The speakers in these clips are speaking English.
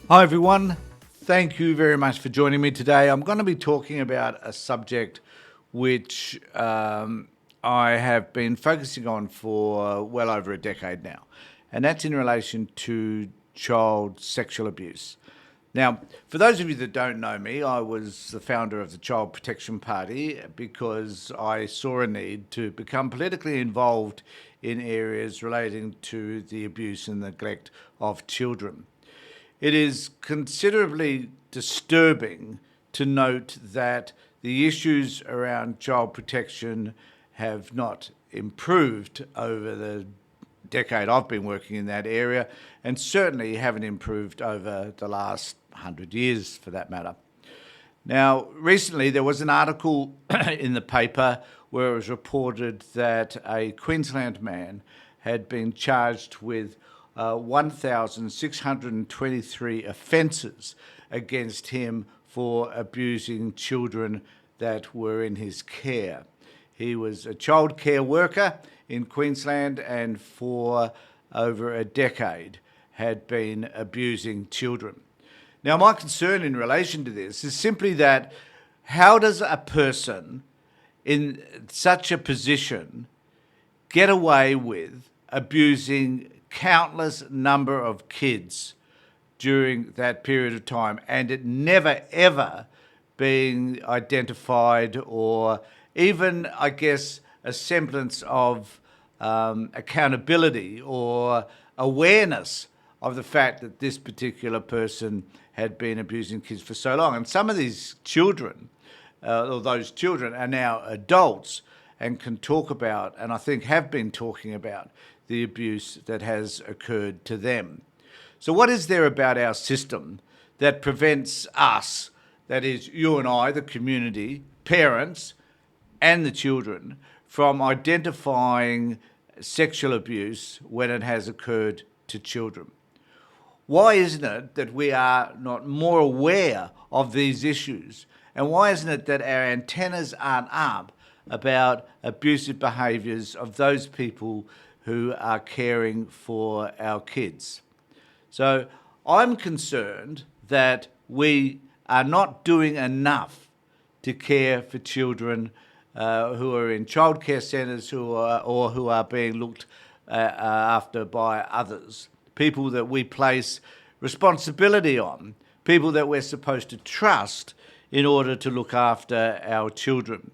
Hi everyone, thank you very much for joining me today. I'm going to be talking about a subject which I have been focusing on for well over a decade now, and that's in relation to child sexual abuse. Now, for those of you that don't know me, I was the founder of the Child Protection Party because I saw a need to become politically involved in areas relating to the abuse and neglect of children. It is considerably disturbing to note that the issues around child protection have not improved over the decade I've been working in that area, and certainly haven't improved over the last 100 years for that matter. Now, recently there was an article in the paper where it was reported that a Queensland man had been charged with 1,623 offences against him for abusing children that were in his care. He was a child care worker in Queensland and for over a decade had been abusing children. Now, my concern in relation to this is simply that how does a person in such a position get away with abusing countless number of kids during that period of time and it never ever being identified or even, I guess, a semblance of accountability or awareness of the fact that this particular person had been abusing kids for so long. And some of these children, or those children, are now adults and can talk about, and I think have been talking about, the abuse that has occurred to them. So what is there about our system that prevents us, that is you and I, the community, parents, and the children, from identifying sexual abuse when it has occurred to children? Why isn't it that we are not more aware of these issues? And why isn't it that our antennas aren't up about abusive behaviours of those people who are caring for our kids? So I'm concerned that we are not doing enough to care for children who are in childcare centres or who are being looked after by others, people that we place responsibility on, people that we're supposed to trust in order to look after our children.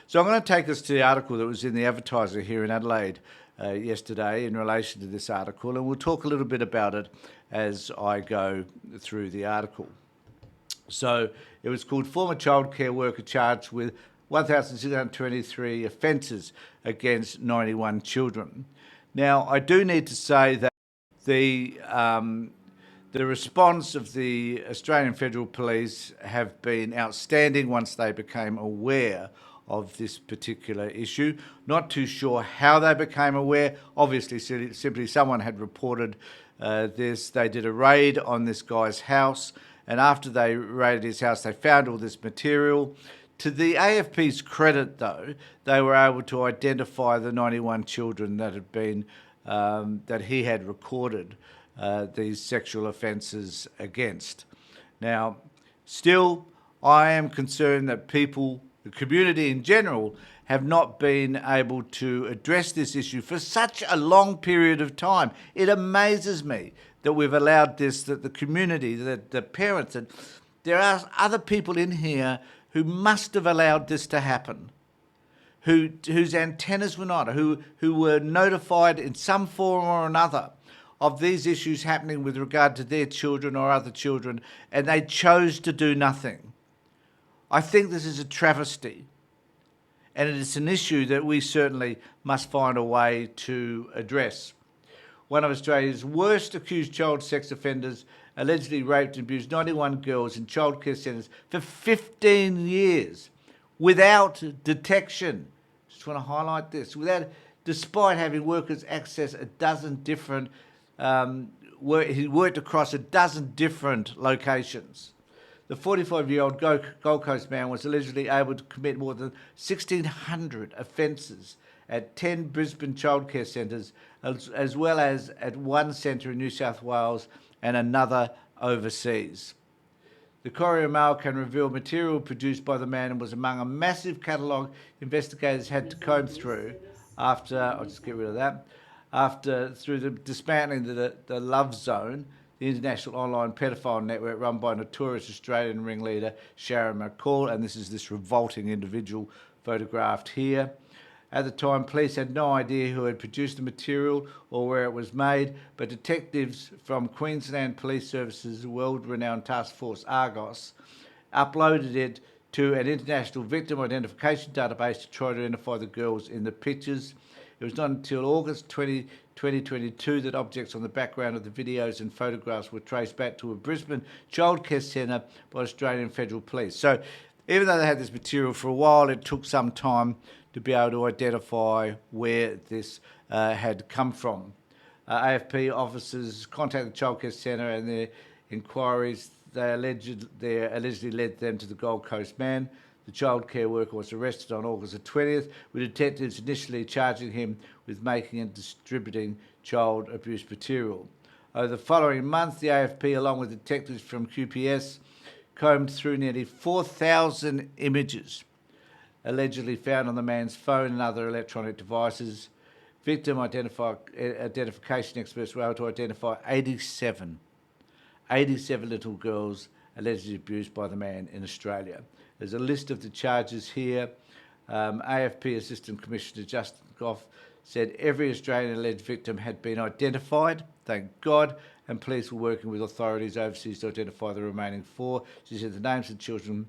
So I'm going to take us to the article that was in the Advertiser here in Adelaide yesterday in relation to this article, and we'll talk a little bit about it as I go through the article. So it was called "Former Childcare Worker Charged with 1,623 Offences Against 91 Children." Now, I do need to say that the response of the Australian Federal Police have been outstanding once they became aware of this particular issue. Not too sure how they became aware. Obviously, simply someone had reported this. They did a raid on this guy's house, and after they raided his house, they found all this material. To the AFP's credit, though, they were able to identify the 91 children that had been that he had recorded these sexual offences against. Now, still, I am concerned that people, the community in general, have not been able to address this issue for such a long period of time. It amazes me that we've allowed this, that the community, that the parents, that there are other people in here who must have allowed this to happen, whose antennas were not, who were notified in some form or another of these issues happening with regard to their children or other children, and they chose to do nothing. I think this is a travesty, and it is an issue that we certainly must find a way to address. One of Australia's worst accused child sex offenders allegedly raped and abused 91 girls in childcare centres for 15 years without detection. Just want to highlight this. Despite having workers access a dozen different, he worked across a dozen different locations. The 45-year-old Gold Coast man was allegedly able to commit more than 1,600 offences at 10 Brisbane childcare centres, as well as at one centre in New South Wales and another overseas. The Courier Mail can reveal material produced by the man and was among a massive catalogue investigators had to comb through after, I'll just get rid of that, through the dismantling the Love Zone, the international online pedophile network run by notorious Australian ringleader Sharon McCall, and this is this revolting individual photographed here. At the time, police had no idea who had produced the material or where it was made, but detectives from Queensland Police Service's world-renowned task force Argos uploaded it to an international victim identification database to try to identify the girls in the pictures. It was not until August 2022 that objects on the background of the videos and photographs were traced back to a Brisbane childcare centre by Australian Federal Police. So even though they had this material for a while, it took some time to be able to identify where this had come from. AFP officers contacted the childcare centre and their inquiries, they allegedly led them to the Gold Coast man. The childcare worker was arrested on August the 20th, with detectives initially charging him with making and distributing child abuse material. Over the following month, the AFP, along with detectives from QPS, combed through nearly 4,000 images allegedly found on the man's phone and other electronic devices. Victim identification experts were able to identify 87 little girls allegedly abused by the man in Australia. There's a list of the charges here. AFP Assistant Commissioner Justin Goff said every Australian alleged victim had been identified, thank God, and police were working with authorities overseas to identify the remaining 4. She said the names of children,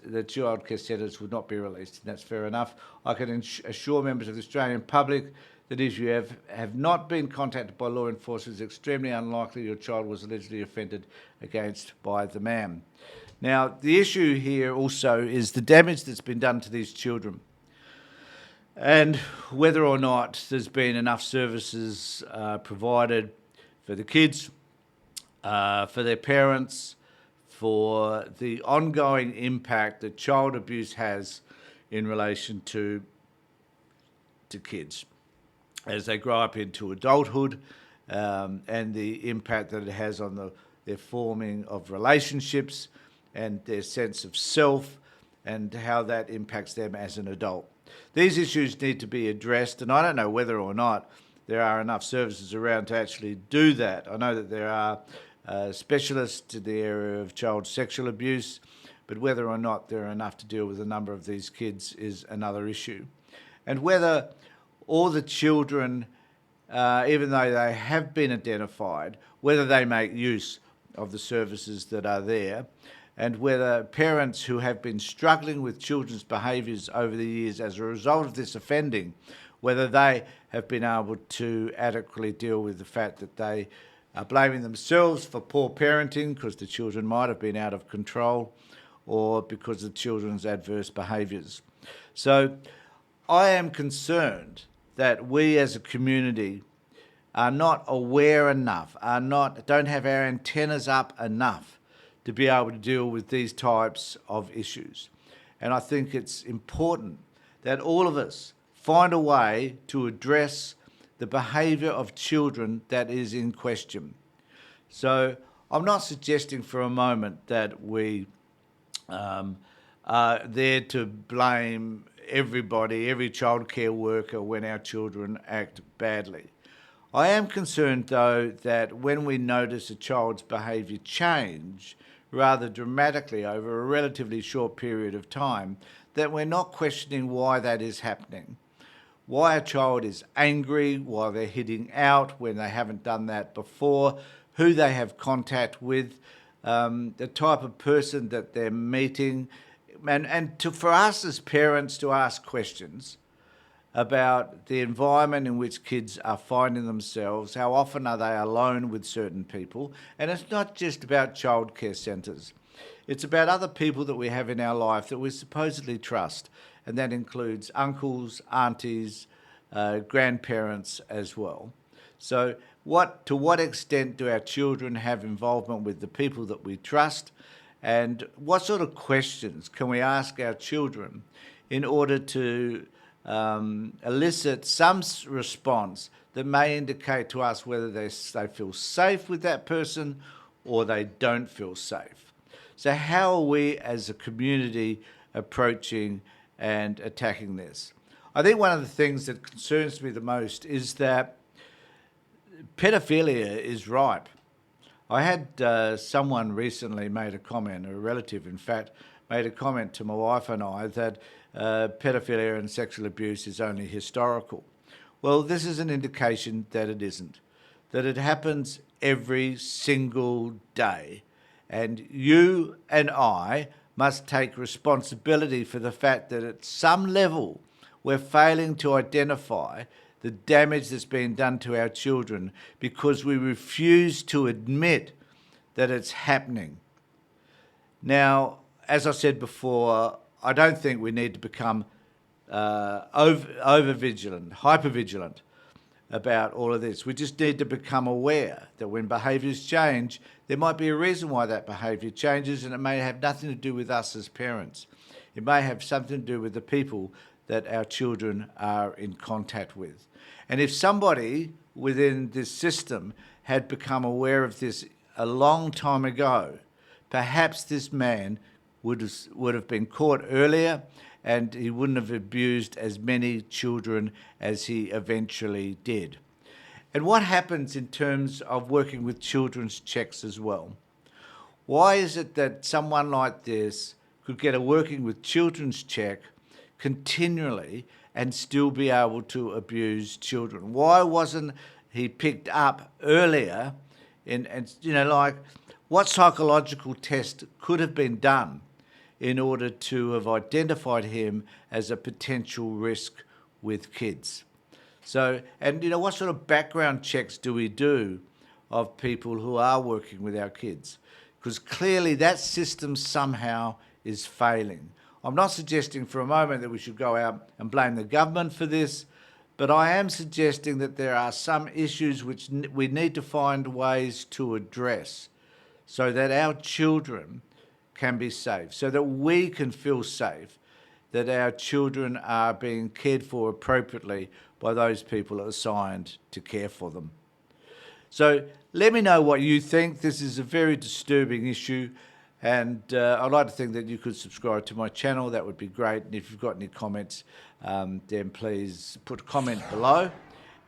the childcare centres would not be released, and that's fair enough. I can assure members of the Australian public that if you have not been contacted by law enforcement, it's extremely unlikely your child was allegedly offended against by the man. Now, the issue here also is the damage that's been done to these children and whether or not there's been enough services provided for the kids, for their parents, for the ongoing impact that child abuse has in relation to kids as they grow up into adulthood, and the impact that it has on their forming of relationships and their sense of self and how that impacts them as an adult. These issues need to be addressed, and I don't know whether or not there are enough services around to actually do that. I know that there are specialists in the area of child sexual abuse, but whether or not there are enough to deal with a number of these kids is another issue. And whether all the children, even though they have been identified, whether they make use of the services that are there, and whether parents who have been struggling with children's behaviours over the years as a result of this offending, whether they have been able to adequately deal with the fact that they are blaming themselves for poor parenting because the children might have been out of control or because of children's adverse behaviours. So I am concerned that we as a community are not aware enough, don't have our antennas up enough to be able to deal with these types of issues. And I think it's important that all of us find a way to address the behaviour of children that is in question. So I'm not suggesting for a moment that we are there to blame everybody, every childcare worker when our children act badly. I am concerned, though, that when we notice a child's behaviour change rather dramatically over a relatively short period of time, that we're not questioning why that is happening. Why a child is angry, why they're hitting out when they haven't done that before, who they have contact with, the type of person that they're meeting, and for us as parents to ask questions about the environment in which kids are finding themselves, how often are they alone with certain people, and it's not just about childcare centres. It's about other people that we have in our life that we supposedly trust, and that includes uncles, aunties, grandparents as well. So to what extent do our children have involvement with the people that we trust, and what sort of questions can we ask our children in order to elicit some response that may indicate to us whether they feel safe with that person or they don't feel safe. So how are we as a community approaching and attacking this? I think one of the things that concerns me the most is that pedophilia is ripe. I had someone recently made a comment, a relative in fact, made a comment to my wife and I that pedophilia and sexual abuse is only historical. Well, this is an indication that it isn't, that it happens every single day. And you and I must take responsibility for the fact that at some level we're failing to identify the damage that's been done to our children because we refuse to admit that it's happening. Now, as I said before, I don't think we need to become over-vigilant, hyper-vigilant about all of this. We just need to become aware that when behaviours change, there might be a reason why that behaviour changes, and it may have nothing to do with us as parents. It may have something to do with the people that our children are in contact with. And if somebody within this system had become aware of this a long time ago, perhaps this man would have been caught earlier and he wouldn't have abused as many children as he eventually did. And what happens in terms of working with children's checks as well? Why is it that someone like this could get a working with children's check continually and still be able to abuse children? Why wasn't he picked up earlier? And you know, like, what psychological test could have been done in order to have identified him as a potential risk with kids? So, and you know, what sort of background checks do we do of people who are working with our kids? Because clearly that system somehow is failing. I'm not suggesting for a moment that we should go out and blame the government for this, but I am suggesting that there are some issues which we need to find ways to address so that our children can be safe, so that we can feel safe, that our children are being cared for appropriately by those people assigned to care for them. So let me know what you think. This is a very disturbing issue, and I'd like to think that you could subscribe to my channel. That would be great. And if you've got any comments, then please put a comment below,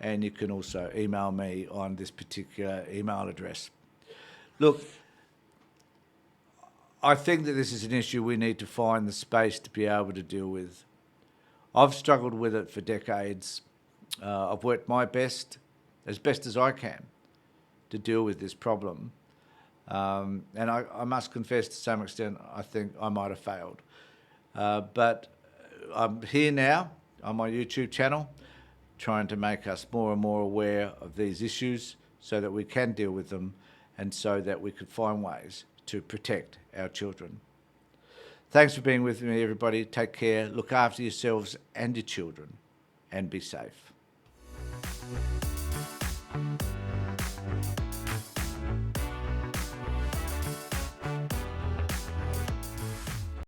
and you can also email me on this particular email address. Look, I think that this is an issue we need to find the space to be able to deal with. I've struggled with it for decades. I've worked my best as I can, to deal with this problem. And I must confess, to some extent, I think I might have failed. But I'm here now on my YouTube channel, trying to make us more and more aware of these issues so that we can deal with them and so that we could find ways to protect our children. Thanks for being with me, everybody. Take care, look after yourselves and your children, and be safe.